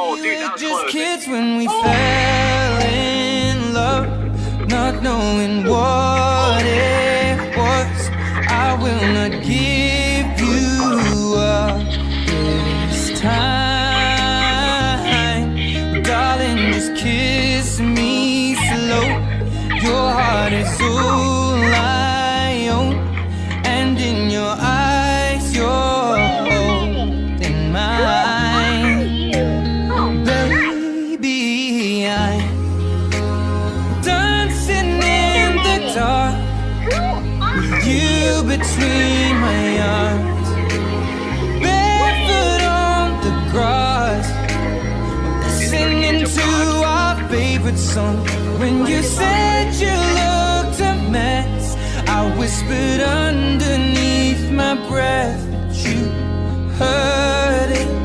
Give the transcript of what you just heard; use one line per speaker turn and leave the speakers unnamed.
Oh, dude, that was
just
close.
kids when we fell in love, not knowing what it was. I will not give you up this time, darling, just kiss me slow. Your heart is all I own, and in your eyes you're holding mine. Baby, I'm dancing in the dark with you between my arms, barefoot on the grass, singing to our favorite song. When you said you looked a mess, I whispered underneath my breath, but you heard it.